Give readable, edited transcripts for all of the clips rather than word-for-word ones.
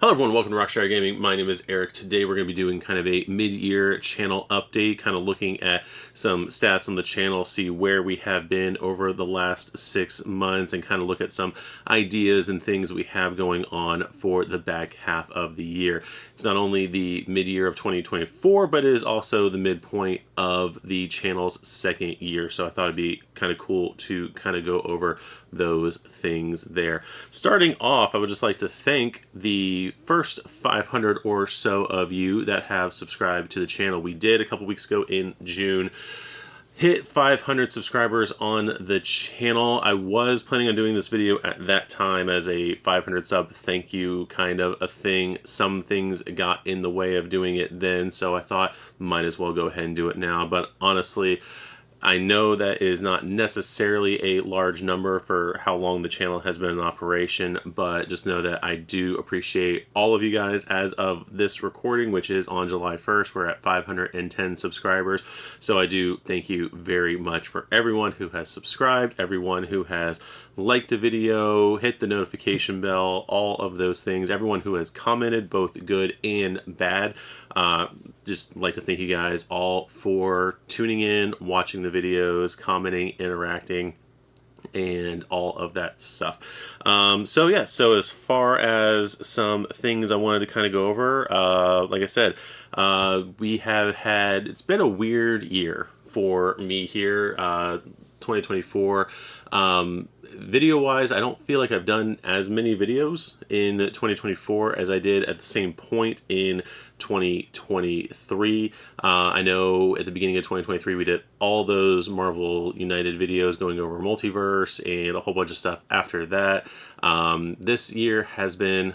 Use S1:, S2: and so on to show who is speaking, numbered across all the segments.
S1: Hello everyone, welcome to RockShire Gaming. My name is Eric. Today we're going to be doing kind of a mid-year channel update, kind of looking at some stats on the channel, see where we have been over the last 6 months, and kind of look at some ideas and things we have going on for the back half of the year. It's not only the mid-year of 2024, but it is also the midpoint of the channel's second year, so I thought it'd be kind of cool to kind of go over those things there. Starting off, I would just like to thank the first 500 or so of you that have subscribed to the channel. We did a couple weeks ago in June hit 500 subscribers on the channel. I was planning on doing this video at that time as a 500 sub thank you kind of a thing. Some things got in the way of doing it then, so I thought might as well go ahead and do it now. But honestly, I know that is not necessarily a large number for how long the channel has been in operation, but just know that I do appreciate all of you guys as of this recording, which is on July 1st. We're at 510 subscribers, so I do thank you very much for everyone who has subscribed, everyone who has liked the video, hit the notification bell, all of those things, everyone who has commented, both good and bad. Just like to thank you guys all for tuning in, watching the videos, commenting, interacting, and all of that stuff. So as far as some things I wanted to kind of go over, like I said, we have had, it's been a weird year for me here, 2024. Video wise, I don't feel like I've done as many videos in 2024 as I did at the same point in 2023. I know at the beginning of 2023 we did all those Marvel United videos going over multiverse and a whole bunch of stuff after that. This year has been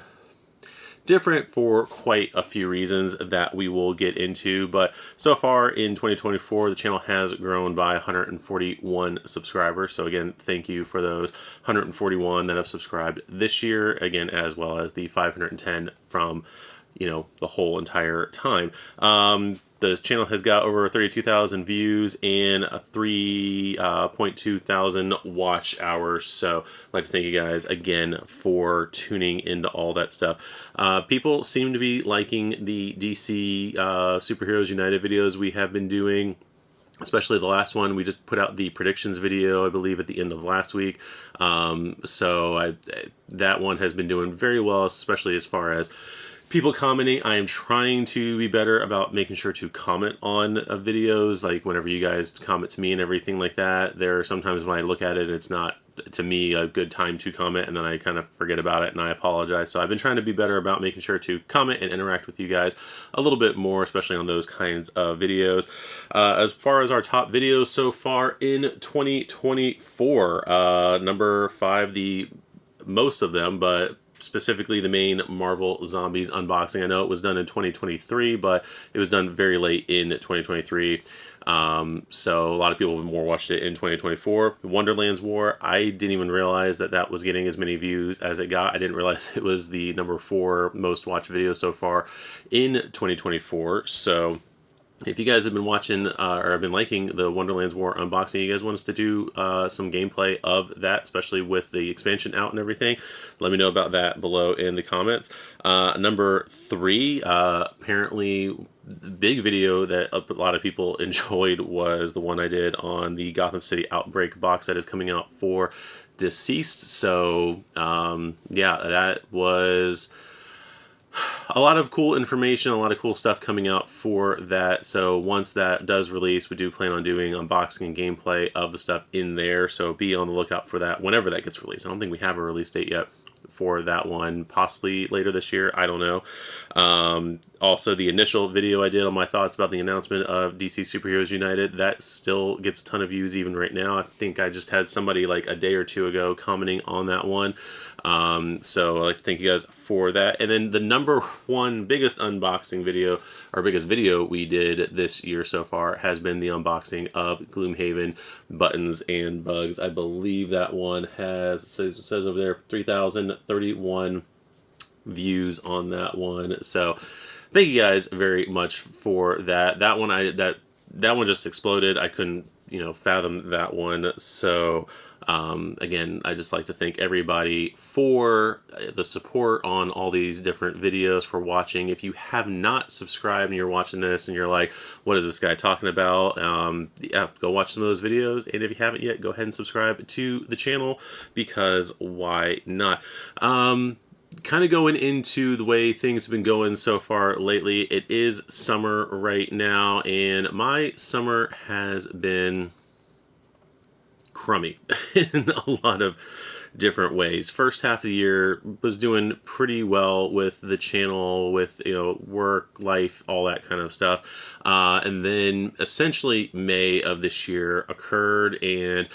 S1: different for quite a few reasons that we will get into, but so far in 2024 the channel has grown by 141 subscribers. So again, thank you for those 141 that have subscribed this year, again, as well as the 510 from the whole entire time. The channel has got over 32,000 views and 3.2 thousand watch hours. So I'd like to thank you guys again for tuning into all that stuff. People seem to be liking the DC Superheroes United videos we have been doing, especially the last one. We just put out the predictions video, I believe, at the end of last week. That one has been doing very well, especially as far as people commenting. I am trying to be better about making sure to comment on videos, like whenever you guys comment to me and everything like that. There are sometimes when I look at it, it's not, to me, a good time to comment, and then I kind of forget about it, and I apologize. So I've been trying to be better about making sure to comment and interact with you guys a little bit more, especially on those kinds of videos. As far as our top videos so far in 2024, number 5, the most of them, but specifically the main Marvel Zombies unboxing. I know it was done in 2023, but it was done very late in 2023. So a lot of people have more watched it in 2024. Wonderland's War, I didn't even realize that that was getting as many views as it got. I didn't realize it was the number 4 most watched video so far in 2024. So if you guys have been watching or have been liking the Wonderland's War unboxing, you guys want us to do some gameplay of that, especially with the expansion out and everything, let me know about that below in the comments. Number 3, apparently the big video that a lot of people enjoyed was the one I did on the Gotham City Outbreak box that is coming out for Deceased. So yeah, that was a lot of cool information, a lot of cool stuff coming out for that. So once that does release, we do plan on doing unboxing and gameplay of the stuff in there. So be on the lookout for that whenever that gets released. I don't think we have a release date yet for that one, possibly later this year, I don't know. Also, the initial video I did on my thoughts about the announcement of DC Superheroes United, that still gets a ton of views even right now. I think I just had somebody like a day or two ago commenting on that one. So I'd like to thank you guys for that. And then the number 1 biggest unboxing video, or biggest video we did this year so far, has been the unboxing of Gloomhaven Buttons and Bugs. I believe that one has, it says over there, 3,031 views on that one. So thank you guys very much for that. That one, that one just exploded. I couldn't fathom that one. So Again, I just like to thank everybody for the support on all these different videos, for watching. If you have not subscribed and you're watching this and you're like, what is this guy talking about? Yeah, go watch some of those videos. And if you haven't yet, go ahead and subscribe to the channel, because why not? Kind of going into the way things have been going so far lately. It is summer right now, and my summer has been crummy in a lot of different ways. First half of the year was doing pretty well with the channel, with, you know, work, life, all that kind of stuff. And then essentially May of this year occurred, and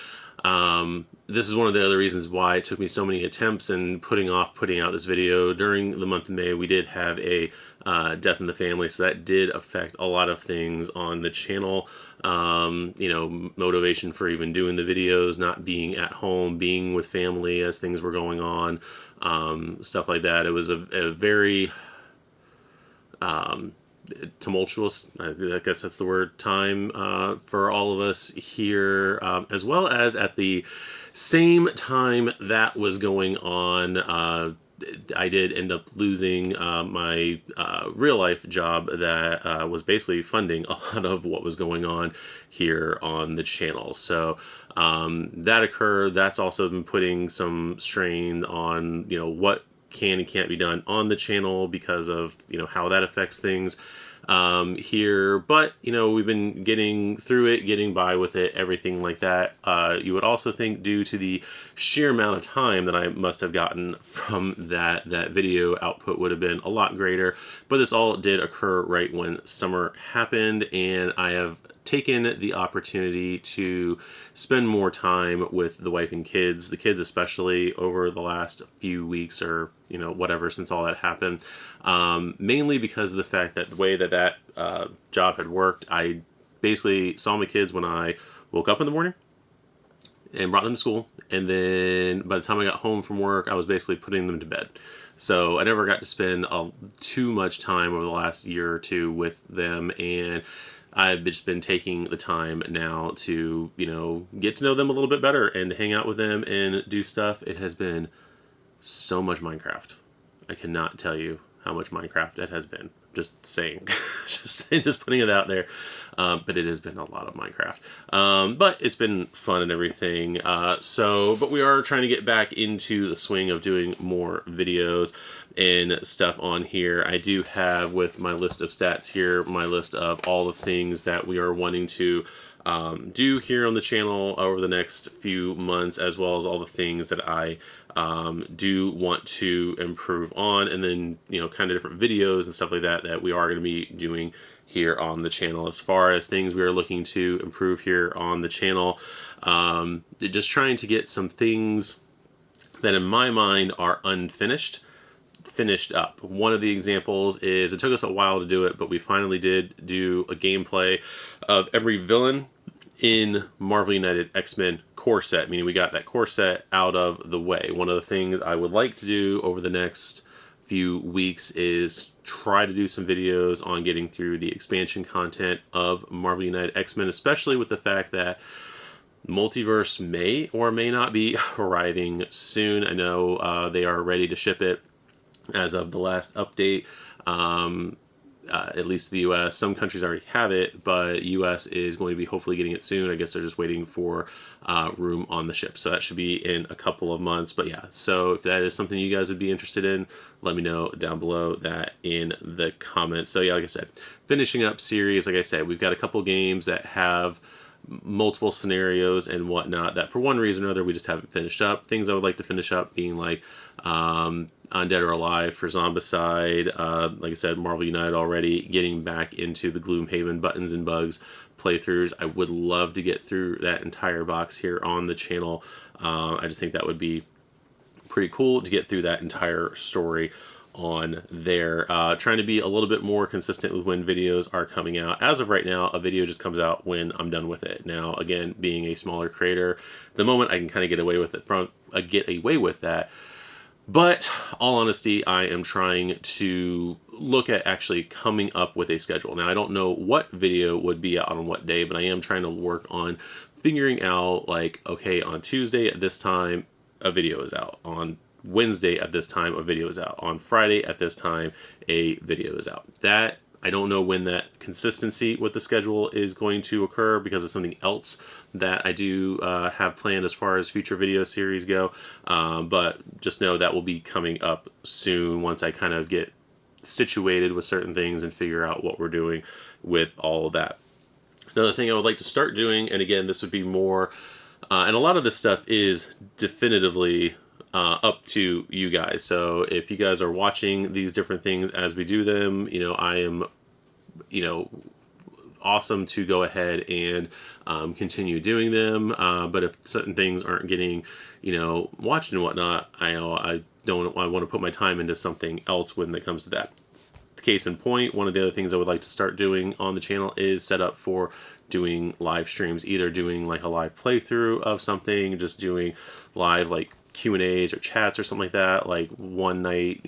S1: this is one of the other reasons why it took me so many attempts and putting out this video. During the month of May, we did have a death in the family, so that did affect a lot of things on the channel. You know, motivation for even doing the videos, not being at home, being with family as things were going on, stuff like that. It was a very tumultuous, I guess that's the word, time for all of us here, as well as at the same time that was going on. I did end up losing my real life job that was basically funding a lot of what was going on here on the channel. So that occurred. That's also been putting some strain on, you know, what can and can't be done on the channel because of, you know, how that affects things here. But, you know, we've been getting through it, getting by with it, everything like that. You would also think, due to the sheer amount of time that I must have gotten from that video output would have been a lot greater. But this all did occur right when summer happened, and I have taken the opportunity to spend more time with the wife and kids, the kids especially, over the last few weeks, or, you know, whatever, since all that happened. Mainly because of the fact that the way that job had worked, I basically saw my kids when I woke up in the morning and brought them to school, and then by the time I got home from work, I was basically putting them to bed. So I never got to spend too much time over the last year or two with them, and I've just been taking the time now to, you know, get to know them a little bit better and hang out with them and do stuff. It has been so much Minecraft. I cannot tell you how much Minecraft it has been. Just saying, just putting it out there. But it has been a lot of Minecraft. But it's been fun and everything. But we are trying to get back into the swing of doing more videos and stuff on here. I do have, with my list of stats here, my list of all the things that we are wanting to do here on the channel over the next few months, as well as all the things that I do want to improve on, and then, you know, kind of different videos and stuff like that that we are going to be doing here on the channel. As far as things we are looking to improve here on the channel, just trying to get some things that in my mind are unfinished finished up. One of the examples is, it took us a while to do it, but we finally did do a gameplay of every villain in Marvel United X-Men core set, meaning we got that core set out of the way. One of the things I would like to do over the next few weeks is try to do some videos on getting through the expansion content of Marvel United X-Men, especially with the fact that Multiverse may or may not be arriving soon. I know they are ready to ship it as of the last update, at least the US. Some countries already have it, but US is going to be hopefully getting it soon. I guess they're just waiting for room on the ship. So that should be in a couple of months. But yeah, so if that is something you guys would be interested in, let me know down below that in the comments. So yeah, like I said, finishing up series. Like I said, we've got a couple games that have multiple scenarios and whatnot that for one reason or another we just haven't finished up. Things I would like to finish up being like Undead or Alive for Zombicide, like I said, Marvel United already, getting back into the Gloomhaven Buttons and Bugs playthroughs. I would love to get through that entire box here on the channel. I just think that would be pretty cool to get through that entire story on there. Trying to be a little bit more consistent with when videos are coming out. As of right now, a video just comes out when I'm done with it. Now, again, being a smaller creator, the moment I can kind of get away with that. But all honesty, I am trying to look at actually coming up with a schedule. Now, I don't know what video would be out on what day, but I am trying to work on figuring out like, okay, on Tuesday at this time, a video is out. On Wednesday at this time, a video is out. On Friday at this time, a video is out. That, I don't know when that consistency with the schedule is going to occur because of something else that I do have planned as far as future video series go. But just know that will be coming up soon once I kind of get situated with certain things and figure out what we're doing with all of that. Another thing I would like to start doing, and again, this would be more, and a lot of this stuff is definitively up to you guys. So if you guys are watching these different things as we do them, I am, awesome to go ahead and continue doing them. But if certain things aren't getting, watched and whatnot, I want to put my time into something else when it comes to that. Case in point, one of the other things I would like to start doing on the channel is set up for doing live streams, either doing like a live playthrough of something, just doing live like Q&As or chats or something like that, like one night,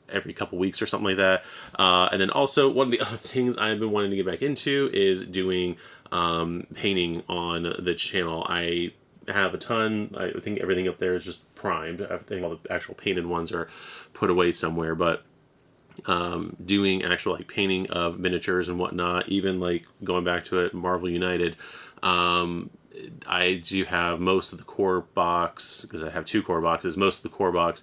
S1: every couple weeks or something like that. And then also one of the other things I've been wanting to get back into is doing painting on the channel. I have a ton. I think everything up there is just primed. I think all the actual painted ones are put away somewhere, but doing actual like painting of miniatures and whatnot, even like going back to it, Marvel United, I do have most of the core box, because I have 2 core boxes, most of the core box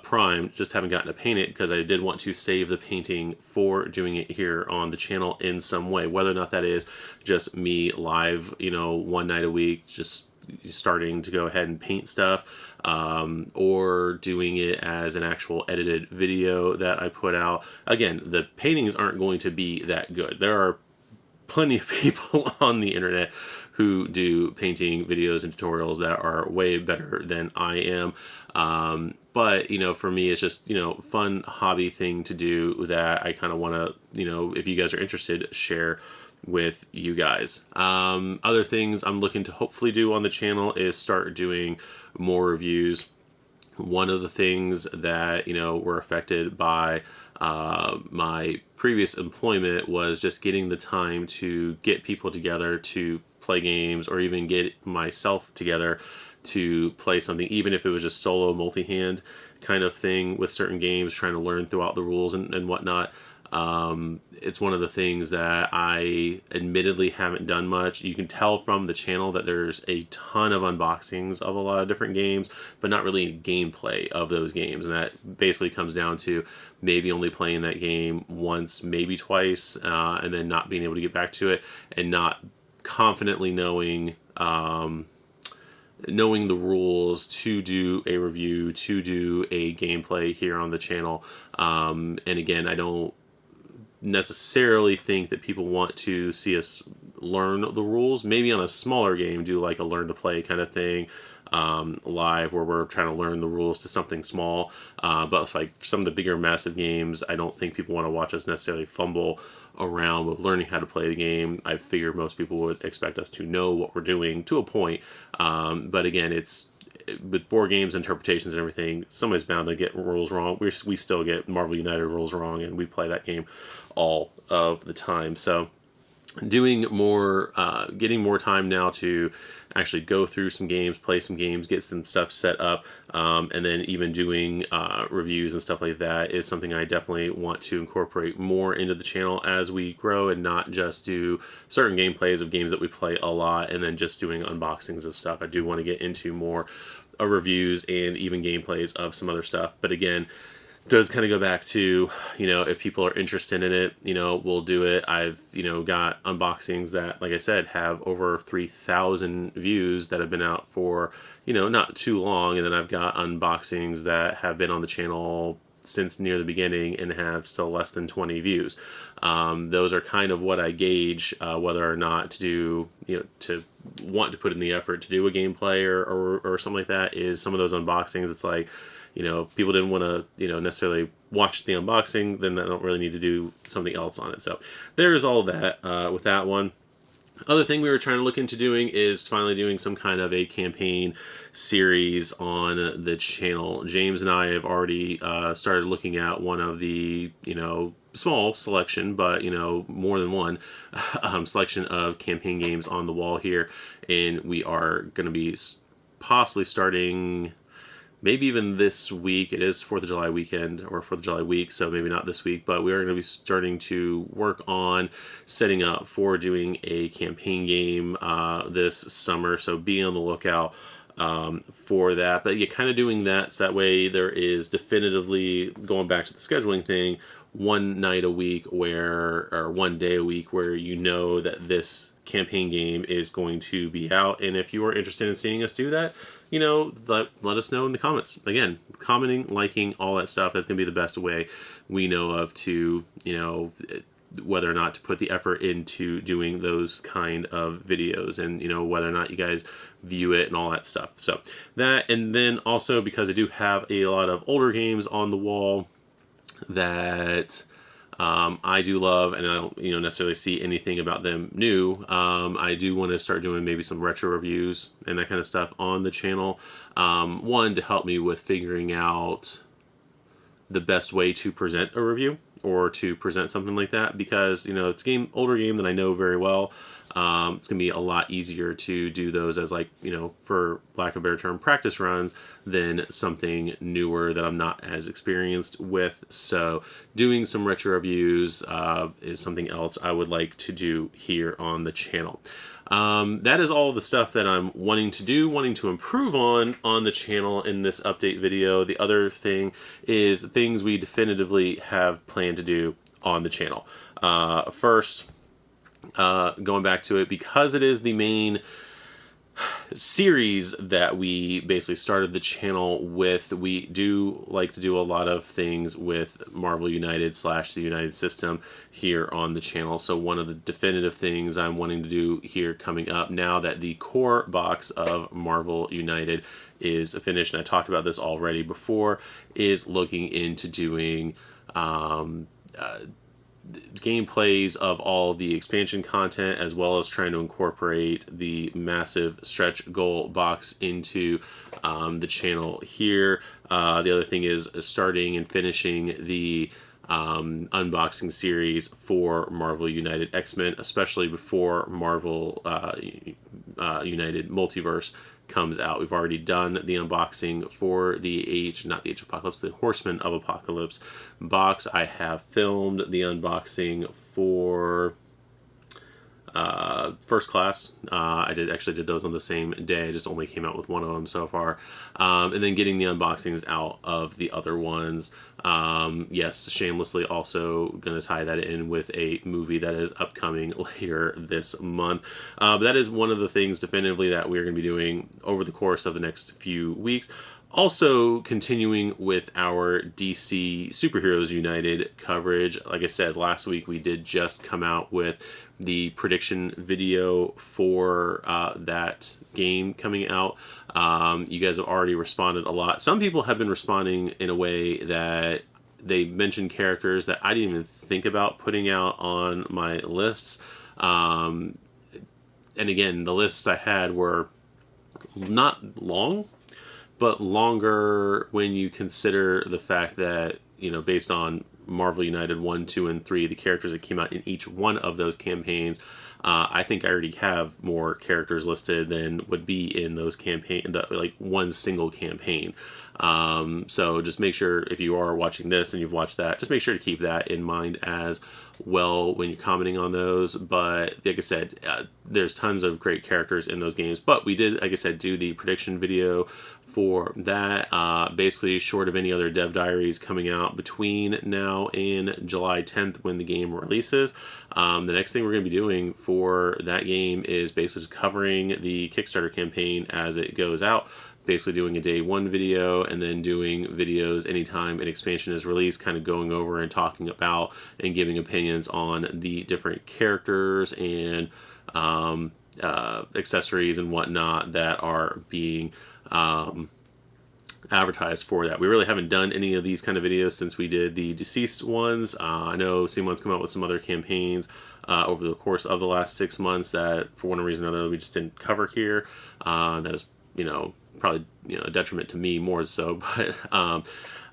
S1: primed, just haven't gotten to paint it because I did want to save the painting for doing it here on the channel in some way, whether or not that is just me live, one night a week, just starting to go ahead and paint stuff, or doing it as an actual edited video that I put out. Again, the paintings aren't going to be that good. There are plenty of people on the internet who do painting videos and tutorials that are way better than I am. But, for me, it's just, fun hobby thing to do that I kind of want to, if you guys are interested, share with you guys. Other things I'm looking to hopefully do on the channel is start doing more reviews. One of the things that, were affected by my previous employment was just getting the time to get people together to play games, or even get myself together to play something, even if it was just solo multi-hand kind of thing with certain games, trying to learn throughout the rules and whatnot. It's one of the things that I admittedly haven't done much. You can tell from the channel that there's a ton of unboxings of a lot of different games, but not really gameplay of those games. And that basically comes down to maybe only playing that game once, maybe twice, and then not being able to get back to it, and not confidently knowing the rules to do a review, to do a gameplay here on the channel. And again, I don't necessarily think that people want to see us learn the rules. Maybe on a smaller game, do like a learn to play kind of thing, live, where we're trying to learn the rules to something small. But like some of the bigger, massive games, I don't think people want to watch us necessarily fumble around with learning how to play the game. I figure most people would expect us to know what we're doing to a point. But again, it's with board games, interpretations and everything, somebody's bound to get rules wrong. We still get Marvel United rules wrong, and we play that game all of the time. So doing more, getting more time now to actually go through some games, play some games, get some stuff set up, and then even doing reviews and stuff like that is something I definitely want to incorporate more into the channel as we grow, and not just do certain gameplays of games that we play a lot and then just doing unboxings of stuff. I do want to get into more reviews and even gameplays of some other stuff. But again, does kind of go back to, if people are interested in it, we'll do it. I've, got unboxings that, like I said, have over 3,000 views that have been out for, not too long. And then I've got unboxings that have been on the channel since near the beginning and have still less than 20 views. Those are kind of what I gauge whether or not to do, to want to put in the effort to do a gameplay or something like that. Is some of those unboxings, it's like, if people didn't want to, necessarily watch the unboxing, then I don't really need to do something else on it. So there's all that with that one. Other thing we were trying to look into doing is finally doing some kind of a campaign series on the channel. James and I have already started looking at one of the, small selection, but more than one selection of campaign games on the wall here, and we are going to be possibly starting maybe even this week. It is 4th of July weekend or 4th of July week, so maybe not this week, but we are going to be starting to work on setting up for doing a campaign game this summer, so be on the lookout for that. But yeah, kind of doing that so that way there is definitively, going back to the scheduling thing, one night a week or one day a week where that this campaign game is going to be out. And if you are interested in seeing us do that, let us know in the comments. Again, commenting, liking, all that stuff, that's going to be the best way we know of to, whether or not to put the effort into doing those kind of videos, and whether or not you guys view it and all that stuff. So that, and then also because I do have a lot of older games on the wall that I do love, and I don't necessarily see anything about them new. I do want to start doing maybe some retro reviews and that kind of stuff on the channel. One, to help me with figuring out the best way to present a review or to present something like that, because it's older game that I know very well. It's gonna be a lot easier to do those as, like, for lack of a better term, practice runs than something newer that I'm not as experienced with. So doing some retro reviews is something else I would like to do here on the channel. That is all the stuff that I'm wanting to improve on the channel in this update video. The other thing is things we definitively have planned to do on the channel. First, going back to it, because it is the main series that we basically started the channel with, we do like to do a lot of things with Marvel United / the United System here on the channel. So one of the definitive things I'm wanting to do here coming up, now that the core box of Marvel United is finished, and I talked about this already before, is looking into doing gameplays of all the expansion content, as well as trying to incorporate the massive stretch goal box into the channel here. The other thing is starting and finishing the unboxing series for Marvel United X-Men, especially before Marvel United Multiverse comes out. We've already done the unboxing for the the Horsemen of Apocalypse box. I have filmed the unboxing for First Class. I actually did those on the same day. I just only came out with one of them so far. And then getting the unboxings out of the other ones. Yes, shamelessly also going to tie that in with a movie that is upcoming later this month. But that is one of the things definitively that we're going to be doing over the course of the next few weeks. Also continuing with our DC Superheroes United coverage. Like I said, last week we did just come out with the prediction video for that game coming out. You guys have already responded a lot. Some people have been responding in a way that they mentioned characters that I didn't even think about putting out on my lists. And again, the lists I had were not long, but longer when you consider the fact that, based on Marvel United 1, 2, and 3, the characters that came out in each one of those campaigns, I think I already have more characters listed than would be in those like one single campaign. So just make sure, if you are watching this and you've watched that, just make sure to keep that in mind as well when you're commenting on those. But like I said, there's tons of great characters in those games. But we did, like I said, do the prediction video for that, basically short of any other dev diaries coming out between now and July 10th when the game releases. The next thing we're going to be doing for that game is basically just covering the Kickstarter campaign as it goes out. Basically doing a day one video and then doing videos anytime an expansion is released, kind of going over and talking about and giving opinions on the different characters and accessories and whatnot that are being advertised for that. We really haven't done any of these kind of videos since we did the Deceased ones. I know Simon's come out with some other campaigns over the course of the last 6 months that for one reason or another we just didn't cover here. That is, probably a detriment to me more so, but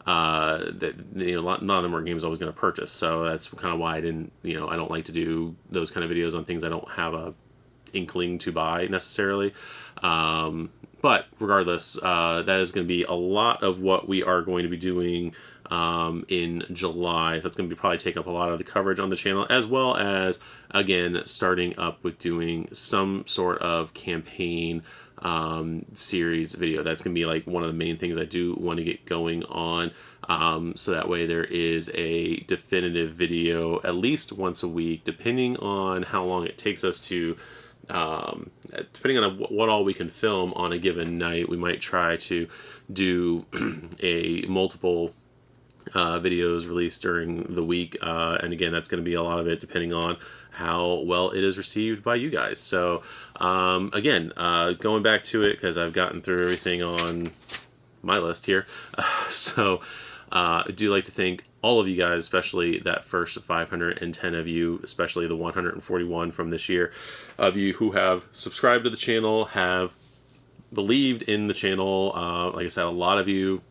S1: that, you know, none of them are games I was going to purchase. So that's kind of why I didn't, you know, I don't like to do those kind of videos on things I don't have a inkling to buy necessarily. But regardless, that is going to be a lot of what we are going to be doing in July. So that's going to be probably take up a lot of the coverage on the channel, as well as, again, starting up with doing some sort of campaign series video. That's going to be like one of the main things I do want to get going on. So that way there is a definitive video at least once a week, depending on how long it takes us to depending on what all we can film on a given night. We might try to do a multiple videos released during the week, and again, that's going to be a lot of it depending on how well it is received by you guys. So again, going back to it, because I've gotten through everything on my list here, so I do like to thank all of you guys, especially that first 510 of you, especially the 141 from this year of you who have subscribed to the channel, have believed in the channel. Like I said, a lot of you,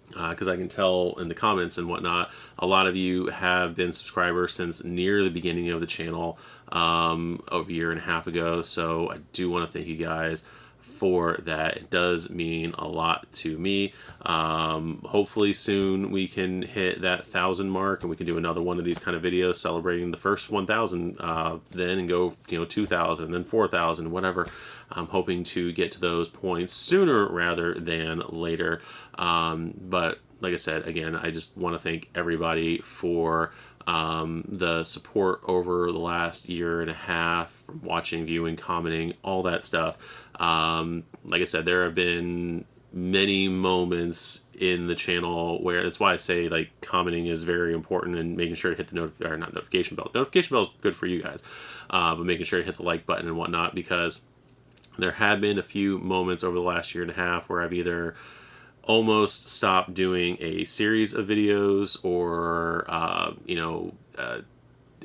S1: because I can tell in the comments and whatnot, a lot of you have been subscribers since near the beginning of the channel, over a year and a half ago. So I do want to thank you guys for that. It does mean a lot to me. Hopefully soon we can hit that 1,000 mark and we can do another one of these kind of videos celebrating the first 1,000 then, and go, you know, 2,000 and then 4,000, whatever. I'm hoping to get to those points sooner rather than later. But like I said, again, I just want to thank everybody for the support over the last year and a half, watching, viewing, commenting, all that stuff. Like I said, there have been many moments in the channel where, that's why I say, like, commenting is very important, and making sure to hit the notification bell. Notification bell is good for you guys, but making sure to hit the like button and whatnot, because there have been a few moments over the last year and a half where I've either almost stopped doing a series of videos, or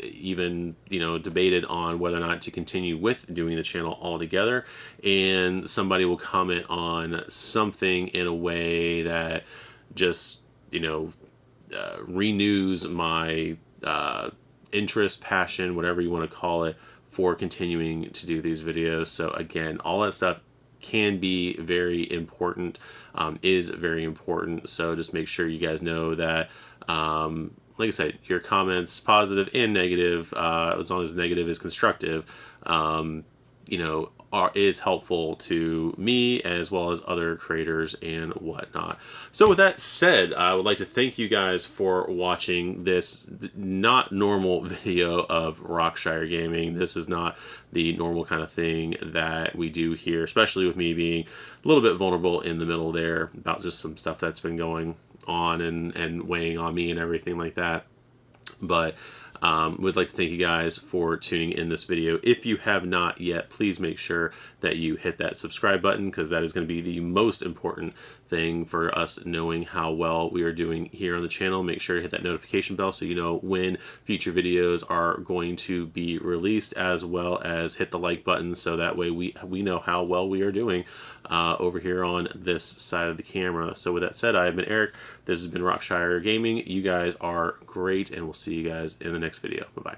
S1: even, you know, debated on whether or not to continue with doing the channel altogether, and somebody will comment on something in a way that just, you know, renews my interest, passion, whatever you want to call it, for continuing to do these videos. So again, all that stuff can be very important, is very important. So just make sure you guys know that, like I said, your comments, positive and negative, as long as negative is constructive, you know, is helpful to me as well as other creators and whatnot. So with that said, I would like to thank you guys for watching this not normal video of RockShire Gaming. This is not the normal kind of thing that we do here, especially with me being a little bit vulnerable in the middle there about just some stuff that's been going on and weighing on me and everything like that. But would like to thank you guys for tuning in this video. If you have not yet, please make sure that you hit that subscribe button, because that is going to be the most important thing for us knowing how well we are doing here on the channel. Make sure to hit that notification bell so you know when future videos are going to be released, as well as hit the like button so that way we know how well we are doing over here on this side of the camera. So with that said, I have been Eric. This has been RockShire Gaming. You guys are great, and we'll see you guys in the next video. Bye-bye.